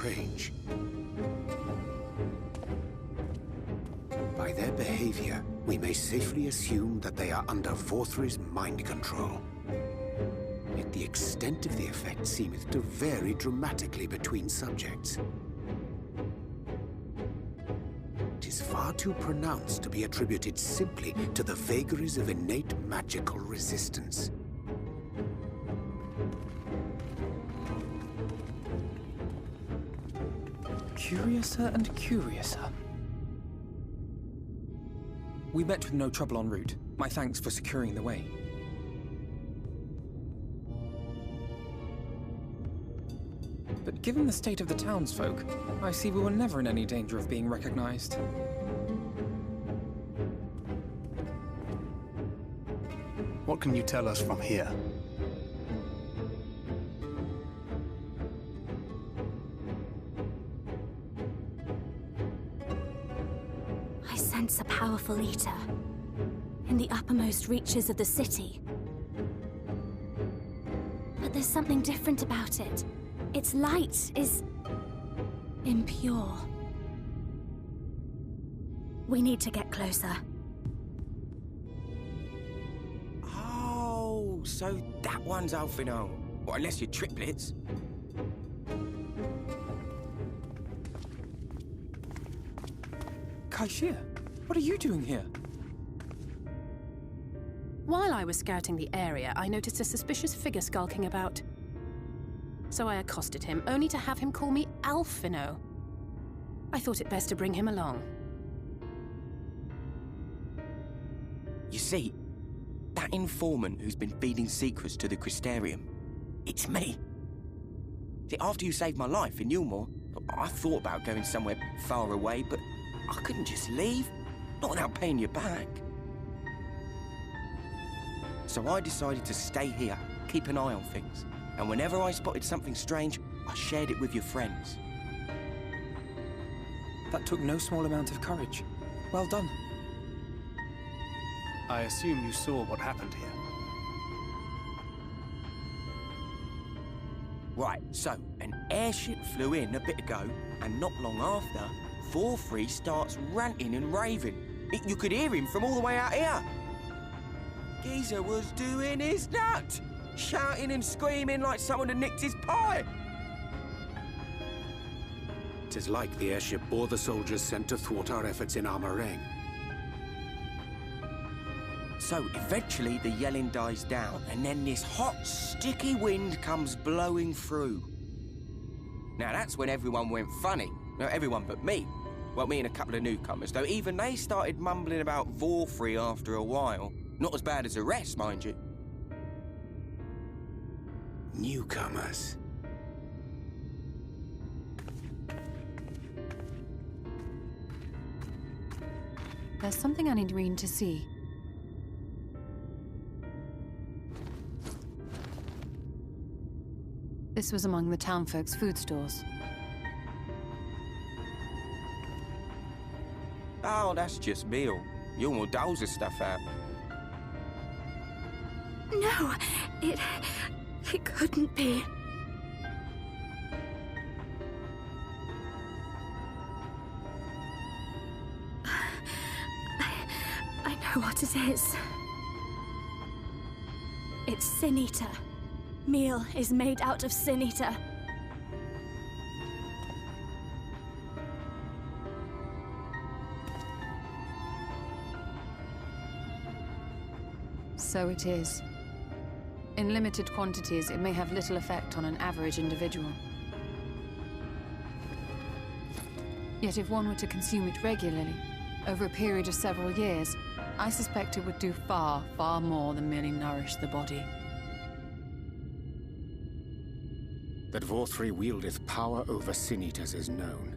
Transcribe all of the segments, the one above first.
strange. By their behavior, we may safely assume that they are under Vorthri's mind control. Yet the extent of the effect seemeth to vary dramatically between subjects. It is far too pronounced to be attributed simply to the vagaries of innate magical resistance. Curiouser and curiouser. We met with no trouble en route. My thanks for securing the way. But given the state of the townsfolk, I see we were never in any danger of being recognized. What can you tell us from here? I sense a powerful eater in the uppermost reaches of the city. But there's something different about it. Its light is impure. We need to get closer. Oh, so that one's Alphinaud. Or unless you're triplets. Kaishir, what are you doing here? While I was scouting the area, I noticed a suspicious figure skulking about. So I accosted him, only to have him call me Alphinaud. I thought it best to bring him along. You see, that informant who's been feeding secrets to the Crystarium, it's me. See, after you saved my life in Yulmore, I thought about going somewhere far away, but I couldn't just leave, not without paying you back. So I decided to stay here, keep an eye on things. And whenever I spotted something strange, I shared it with your friends. That took no small amount of courage. Well done. I assume you saw what happened here. Right, so an airship flew in a bit ago, and not long after, Vorthri starts ranting and raving. You could hear him from all the way out here. Geezer was doing his nut, shouting and screaming like someone had nicked his pie. 'Tis like the airship bore the soldiers sent to thwart our efforts in Armorang. So eventually the yelling dies down, and then this hot, sticky wind comes blowing through. Now that's when everyone went funny. No, everyone but me. Well, me and a couple of newcomers, though even they started mumbling about Vorthri after a while. Not as bad as the rest, mind you. Newcomers. There's something I need Reen to see. This was among the townfolk's food stores. Oh, that's just meal. Yulmore doles the stuff out. No, it couldn't be. I know what it is. It's Sin Eater. Meal is made out of Sin Eater. So it is. In limited quantities, it may have little effect on an average individual. Yet if one were to consume it regularly, over a period of several years, I suspect it would do far, far more than merely nourish the body. That Vorthri wieldeth power over Sin-Eaters is known.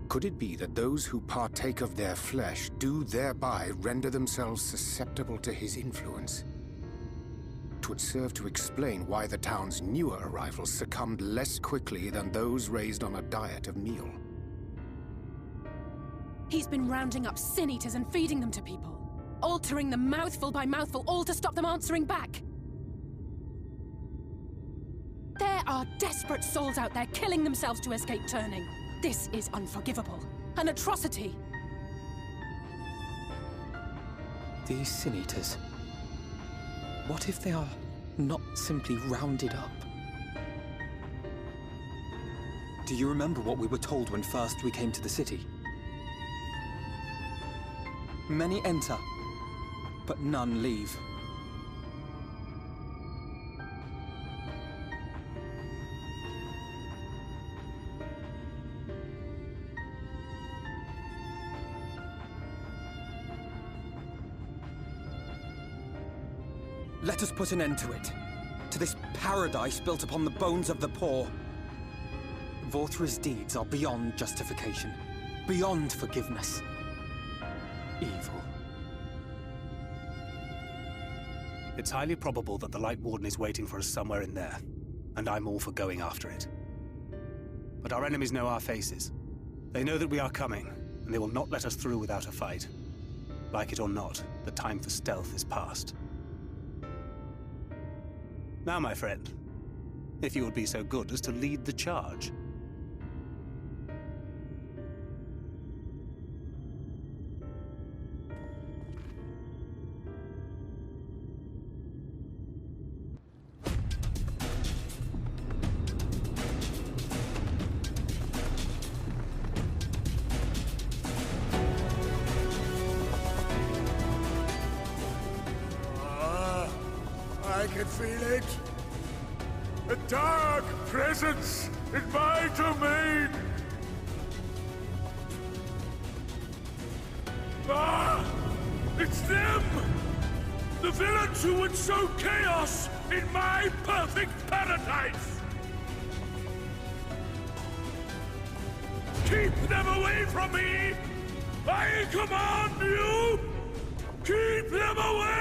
Could it be that those who partake of their flesh do thereby render themselves susceptible to his influence? 'Twould serve to explain why the town's newer arrivals succumbed less quickly than those raised on a diet of meal. He's been rounding up Sin Eaters and feeding them to people, altering them mouthful by mouthful, all to stop them answering back. They're There are desperate souls out there killing themselves to escape turning. This is unforgivable. An atrocity. These Sin Eaters. What if they are not simply rounded up? Do you remember what we were told when first we came to the city? Many enter, but none leave. Let us put an end to it. To this paradise built upon the bones of the poor. Vorthra's deeds are beyond justification. Beyond forgiveness. Evil. It's highly probable that the Light Warden is waiting for us somewhere in there, and I'm all for going after it. But our enemies know our faces. They know that we are coming, and they will not let us through without a fight. Like it or not, the time for stealth is past. Now, my friend, if you would be so good as to lead the charge. I can feel it. A dark presence in my domain. Ah! It's them! The villains who would sow chaos in my perfect paradise! Keep them away from me! I command you! Keep them away!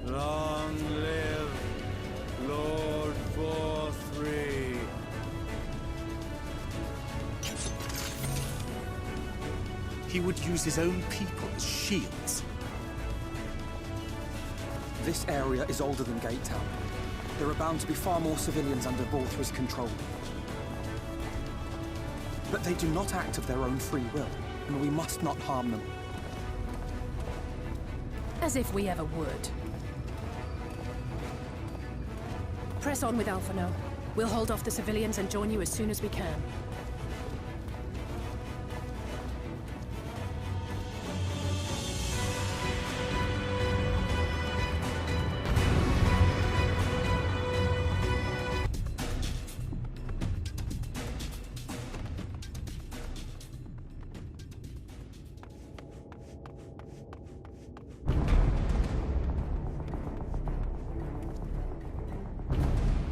Long live Lord Vorthri. He would use his own people as shields. This area is older than Gate Town. There are bound to be far more civilians under Vorthra's control. But they do not act of their own free will, and we must not harm them. As if we ever would. Press on with Alphino. We'll hold off the civilians and join you as soon as we can.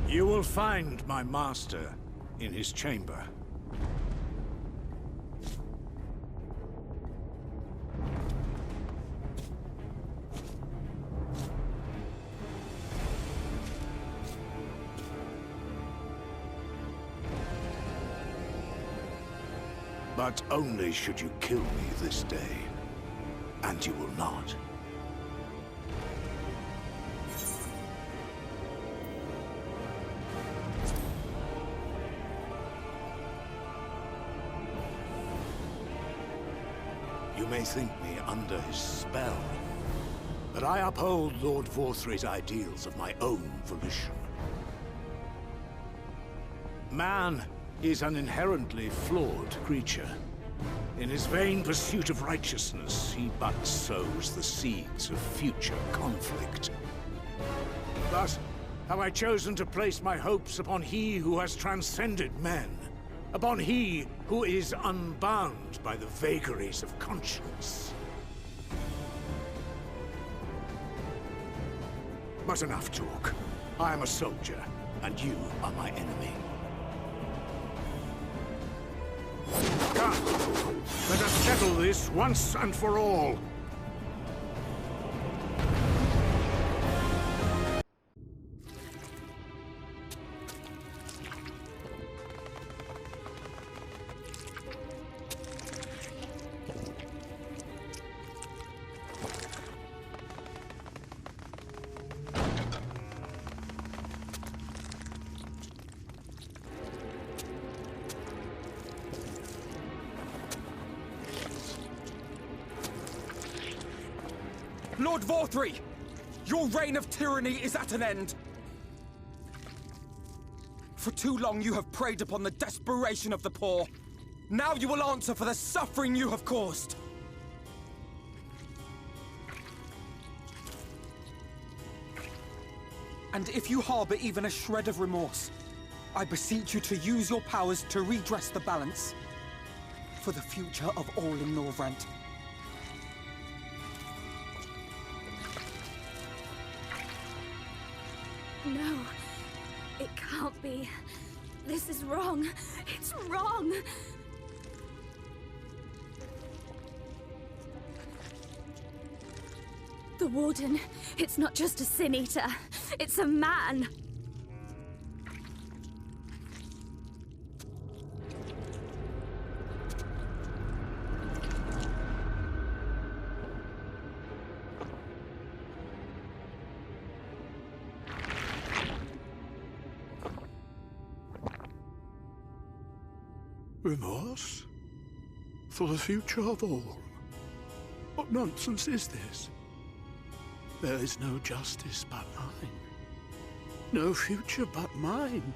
You will find my master in his chamber. But only should you kill me this day, and you will not. You may think me under his spell, but I uphold Lord Vorthri's ideals of my own volition. Man is an inherently flawed creature. In his vain pursuit of righteousness, he but sows the seeds of future conflict. Thus, have I chosen to place my hopes upon he who has transcended men, upon he who is unbound by the vagaries of conscience. But enough talk. I am a soldier, and you are my enemy. Come, let us settle this once and for all. Lord Vorthri! Your reign of tyranny is at an end! For too long you have preyed upon the desperation of the poor. Now you will answer for the suffering you have caused! And if you harbor even a shred of remorse, I beseech you to use your powers to redress the balance for the future of all in Norvrent. No, it can't be. This is wrong. It's wrong. The Warden, it's not just a Sin Eater. It's a man. Remorse? For the future of all? What nonsense is this? There is no justice but mine. No future but mine.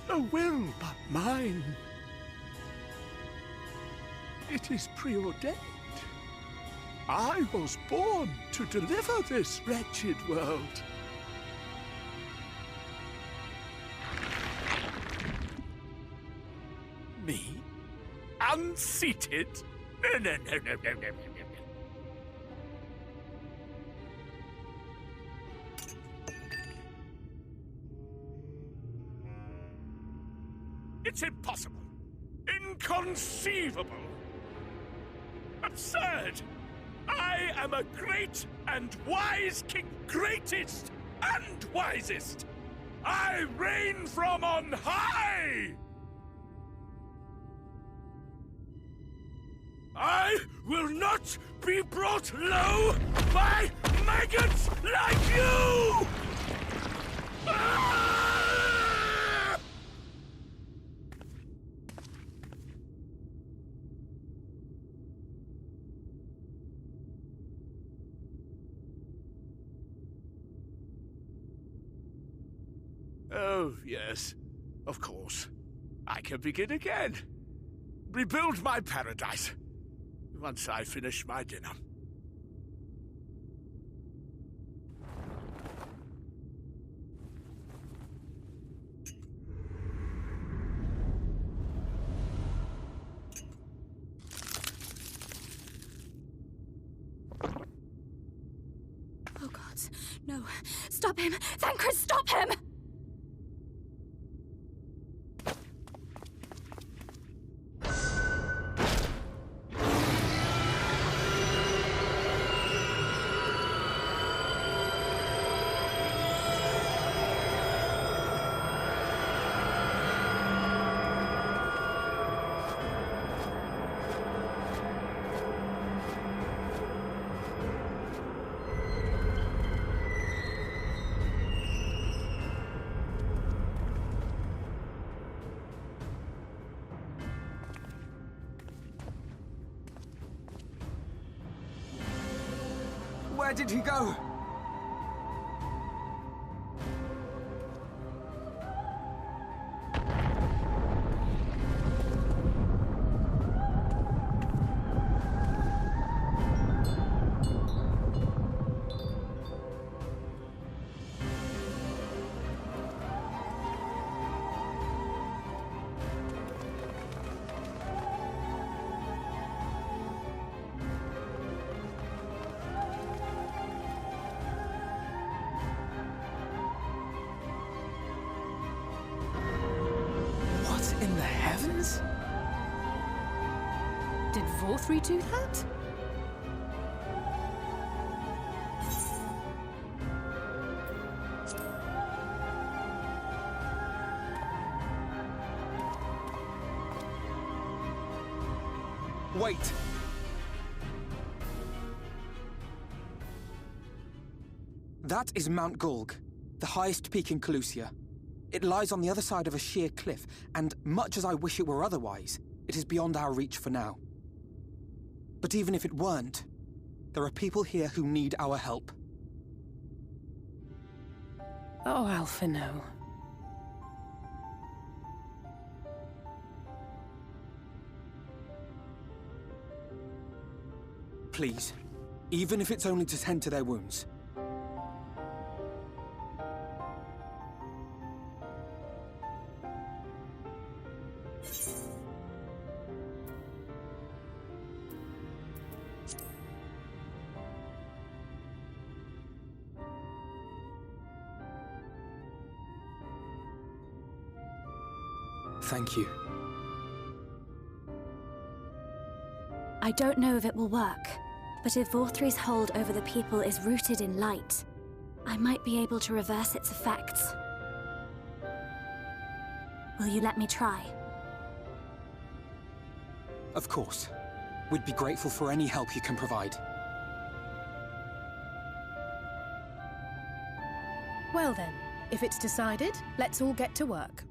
No will but mine. It is preordained. I was born to deliver this wretched world. Me? Unseated? No. It's impossible. Inconceivable. Absurd. I am a great and wise king. Greatest and wisest. I reign from on high. I will not be brought low by maggots like you! Ah! Oh, yes. Of course. I can begin again. Rebuild my paradise. Once I finish my dinner. Oh God, no. Stop him! Thancred, stop him! Where did he go? In the heavens? Did Vorthri do that? Wait! That is Mount Golg, the highest peak in Calusia. It lies on the other side of a sheer cliff, and much as I wish it were otherwise, it is beyond our reach for now. But even if it weren't, There are people here who need our help. Oh, Alphino. Please, even if it's only to tend to their wounds. Thank you. I don't know if it will work, but if Vorthri's hold over the people is rooted in light, I might be able to reverse its effects. Will you let me try? Of course. We'd be grateful for any help you can provide. Well then, if it's decided, let's all get to work.